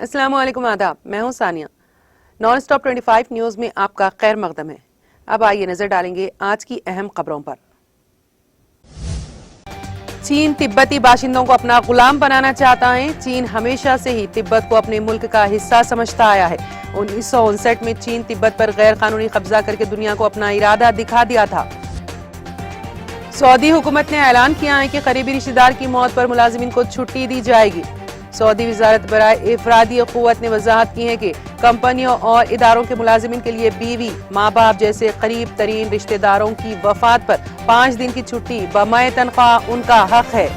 अस्सलाम वालेकुम, आदाब। मैं हूं सानिया। नॉन स्टॉप 25 न्यूज में आपका खैर मकदम है। अब आइए नजर डालेंगे आज की अहम खबरों पर। चीन तिब्बती बाशिंदों को अपना गुलाम बनाना चाहता है। चीन हमेशा से ही तिब्बत को अपने मुल्क का हिस्सा समझता आया है। 1959 में चीन तिब्बत पर गैर कानूनी कब्जा करके दुनिया को अपना इरादा दिखा दिया था। सऊदी हुकूमत ने ऐलान किया है कि करीबी रिश्तेदार की मौत पर मुलाजिमीन को छुट्टी दी जाएगी। सऊदी वजारत बराए इफरादी क़ुव्वत ने वजाहत की है कि कंपनियों और इदारों के मुलाजिमीन के लिए बीवी, माँ बाप जैसे करीब तरीन रिश्तेदारों की वफात पर 5 दिन की छुट्टी बमाए तनख्वाह उनका हक है।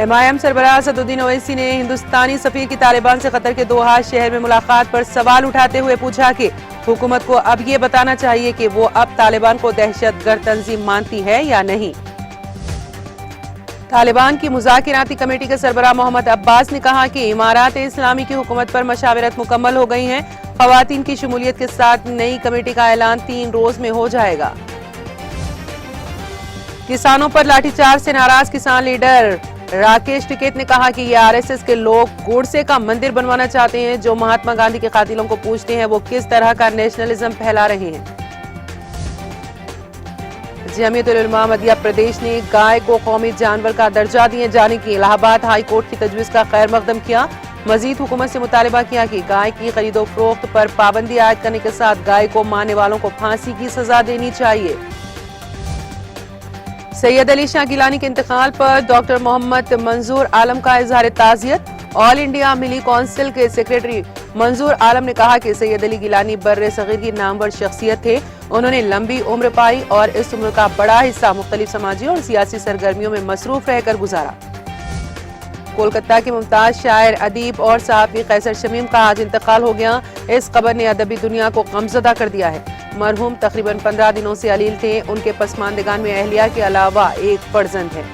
MIM सरबराह असदुद्दीन ओवैसी ने हिंदुस्तानी सफीर की तालिबान से कतर के दोहा शहर में मुलाकात पर सवाल उठाते हुए पूछा कि हुकूमत को अब ये बताना चाहिए कि वो अब तालिबान को दहशतगर्द तंजीम मानती है या नहीं। तालिबान की मुज़ाकिराती कमेटी के सरबराह मोहम्मद अब्बास ने कहा कि इमारात इस्लामी की हुकूमत पर मशावरत मुकम्मल हो गई है। ख़वातीन की शमूलियत के साथ नई कमेटी का ऐलान 3 रोज में हो जाएगा। किसानों पर लाठीचार्ज से नाराज किसान लीडर राकेश टिकैत ने कहा कि ये RSS के लोग गोडसे का मंदिर बनवाना चाहते हैं। जो महात्मा गांधी के कातिलों को पूछते हैं वो किस तरह का नेशनलिज्म फैला रहे हैं। जमीयतुल उलमा मध्य प्रदेश ने गाय को कौमी जानवर का दर्जा दिए जाने की इलाहाबाद हाई कोर्ट की तजवीज का खैर मकदम किया। मजीद हुकूमत से मुतालबा किया कि गाय की खरीदो फरोख्त पर पाबंदी आयद करने के साथ गाय को मारने वालों को फांसी की सजा देनी चाहिए। सैयद अली शाह गिलानी के इंतकाल पर डॉक्टर मोहम्मद मंजूर आलम का इजहार ताज़ियत। ऑल इंडिया मिली कौंसिल के सेक्रेटरी मंजूर आलम ने कहा कि सैयद अली गिलानी बर्रे सगीर की नामवर शख्सियत थे। उन्होंने लंबी उम्र पाई और इस उम्र का बड़ा हिस्सा मुख्तलिफ समाजी और सियासी सरगर्मियों में मसरूफ रहकर गुजारा। कोलकाता के मुमताज शायर, अदीब और सहाफ़ी कैसर शमीम का आज इंतकाल हो गया। इस खबर ने अदबी दुनिया को गमज़दा कर दिया है। मरहूम तकरीबन 15 दिनों से अलील थे। उनके पसमानदगान में अहलिया के अलावा एक फर्जंद है।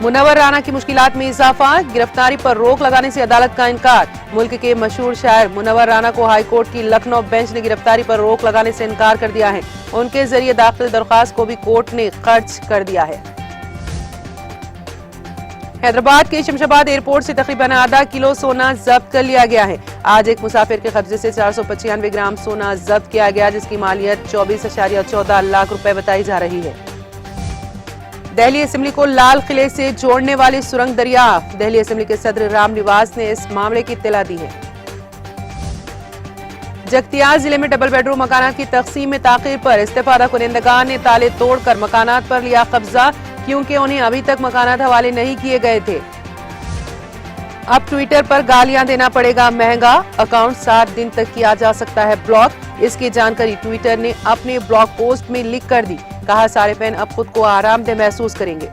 मुनव्वर राना की मुश्किलात में इजाफा। गिरफ्तारी पर रोक लगाने से अदालत का इनकार। मुल्क के मशहूर शायर मुनव्वर राना को हाई कोर्ट की लखनऊ बेंच ने गिरफ्तारी पर रोक लगाने से इनकार कर दिया है। उनके जरिए दाखिल दरख्वास्त को भी कोर्ट ने खर्च कर दिया है। हैदराबाद के शमशाबाद एयरपोर्ट से तकरीबन आधा किलो सोना जब्त कर लिया गया है। आज एक मुसाफिर के कब्जे से 495 ग्राम सोना जब्त किया गया, जिसकी मालियत 24.14 लाख रुपए बताई जा रही है। दिल्ली असेंबली को लाल किले से जोड़ने वाली सुरंग दरियाफ्त। दिल्ली असेंबली के सदर राम निवास ने इस मामले की इत्तला दी है। जगतियाल जिले में डबल बेडरूम मकानात की तकसीम में ताखीर पर इस्तेफादा कुनिंदगान ने ताले तोड़कर मकानात पर लिया कब्जा, क्योंकि उन्हें अभी तक मकानात हवाले नहीं किए गए थे। अब ट्विटर पर गालियां देना पड़ेगा महंगा। अकाउंट 7 दिन तक किया जा सकता है ब्लॉक। इसकी जानकारी ट्विटर ने अपने ब्लॉग पोस्ट में लिख कर दी। कहा सारे फैन अब खुद को आरामदेह महसूस करेंगे।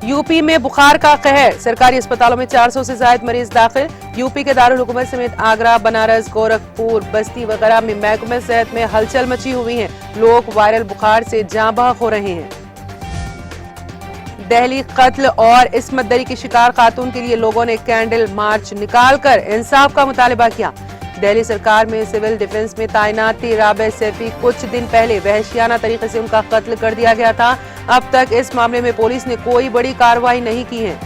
यूपी में बुखार का कहर। सरकारी अस्पतालों में 400 से ज्यादा मरीज दाखिल। यूपी के दारुल हुकूमत समेत आगरा, बनारस, गोरखपुर, बस्ती वगैरह में महकमे सेहत में हलचल मची हुई है। लोग वायरल बुखार से जाँ बहक हो रहे हैं। दिल्ली कत्ल और इस्मत दरी की शिकार खातून के लिए लोगों ने कैंडल मार्च निकालकर इंसाफ का मुतालबा किया। दिल्ली सरकार में सिविल डिफेंस में तैनात थी राबे सैफी। कुछ दिन पहले वहशियाना तरीके से उनका कत्ल कर दिया गया था। अब तक इस मामले में पुलिस ने कोई बड़ी कार्रवाई नहीं की है।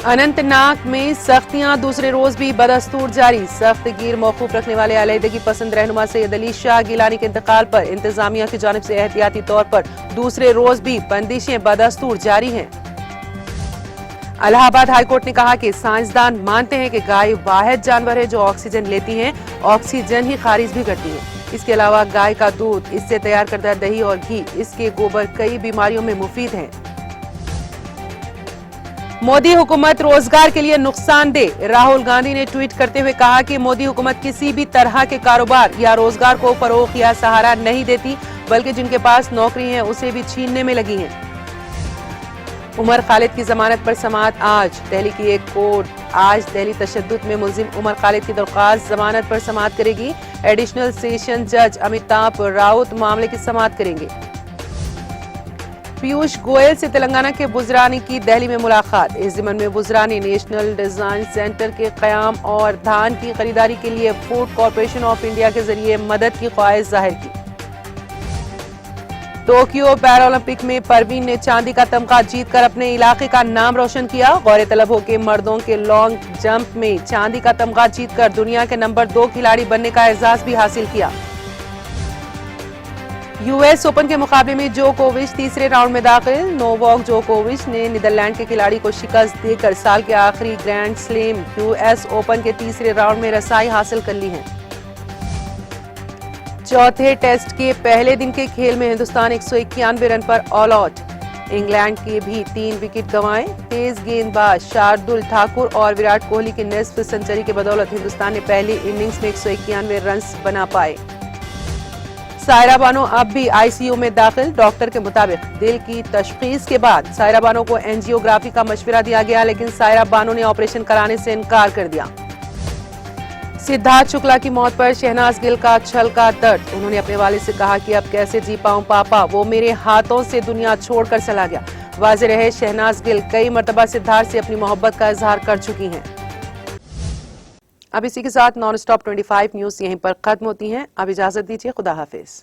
अनंतनाग में सख्तियां दूसरे रोज भी बदस्तूर जारी। सख्त गिर मौकूफ रखने वाले अलहदगी पसंद रहनुमा सैयद अली शाह गिलानी के इंतकाल पर इंतजामिया की जानिब से एहतियाती तौर पर दूसरे रोज भी बंदिशें बदस्तूर जारी हैं। इलाहाबाद हाईकोर्ट ने कहा कि साइंसदान मानते हैं कि गाय वाहिद जानवर है जो ऑक्सीजन लेती है, ऑक्सीजन ही खारिज भी करती है। इसके अलावा गाय का दूध, इससे तैयार करदा दही और घी, इसके गोबर कई बीमारियों में मुफीद है। मोदी हुकूमत रोजगार के लिए नुकसानदेह। राहुल गांधी ने ट्वीट करते हुए कहा कि मोदी हुकूमत किसी भी तरह के कारोबार या रोजगार को फरोग या सहारा नहीं देती, बल्कि जिनके पास नौकरी है उसे भी छीनने में लगी है। उमर खालिद की जमानत पर समाअत आज। दिल्ली की एक कोर्ट आज दिल्ली तशद्दुद में मुलजिम उमर खालिद की दरख्वास्त जमानत पर समाअत करेगी। एडिशनल सेशन जज अमिताभ राउत मामले की समाअत करेंगे। पीयूष गोयल से तेलंगाना के बुजरानी की दिल्ली में मुलाकात। इस ज़िमन में बुजरानी नेशनल डिजाइन सेंटर के क़याम और धान की खरीदारी के लिए फूड कॉरपोरेशन ऑफ इंडिया के जरिए मदद की ख्वाहिश जाहिर की। टोक्यो पैरालंपिक में परवीन ने चांदी का तमगा जीतकर अपने इलाके का नाम रोशन किया। गौरतलब हो कि मर्दों के लॉन्ग जंप में चांदी का तमगा जीतकर दुनिया के नंबर 2 खिलाड़ी बनने का एजाज भी हासिल किया। यूएस ओपन के मुकाबले में जोकोविच तीसरे राउंड में दाखिल। नोवाक जोकोविच ने नीदरलैंड के खिलाड़ी को शिकस्त देकर साल के आखिरी ग्रैंड स्लैम यूएस ओपन के तीसरे राउंड में रसाई हासिल कर ली है। चौथे टेस्ट के पहले दिन के खेल में हिंदुस्तान 191 रन पर ऑल आउट। इंग्लैंड के भी 3 विकेट गंवाए। तेज गेंदबाज शार्दुल ठाकुर और विराट कोहली की निस्फ सेंचुरी के बदौलत हिंदुस्तान ने पहली इनिंग्स में 191 रन बना पाए। सायरा बानो अब भी आईसीयू में दाखिल। डॉक्टर के मुताबिक दिल की तशखीस के बाद सायरा बानो को एंजियोग्राफी का मशवरा दिया गया, लेकिन सायरा बानो ने ऑपरेशन कराने से इनकार कर दिया। सिद्धार्थ शुक्ला की मौत पर शहनाज गिल का छलका दर्द। उन्होंने अपने वालिद से कहा कि अब कैसे जी पाऊं पापा, वो मेरे हाथों से दुनिया छोड़कर चला गया। वाज़ेह रहे शहनाज गिल कई मर्तबा सिद्धार्थ से अपनी मोहब्बत का इजहार कर चुकी हैं। अब इसी के साथ नॉन स्टॉप 25 न्यूज यहीं पर खत्म होती हैं। अब इजाजत दीजिए, खुदा हाफिज।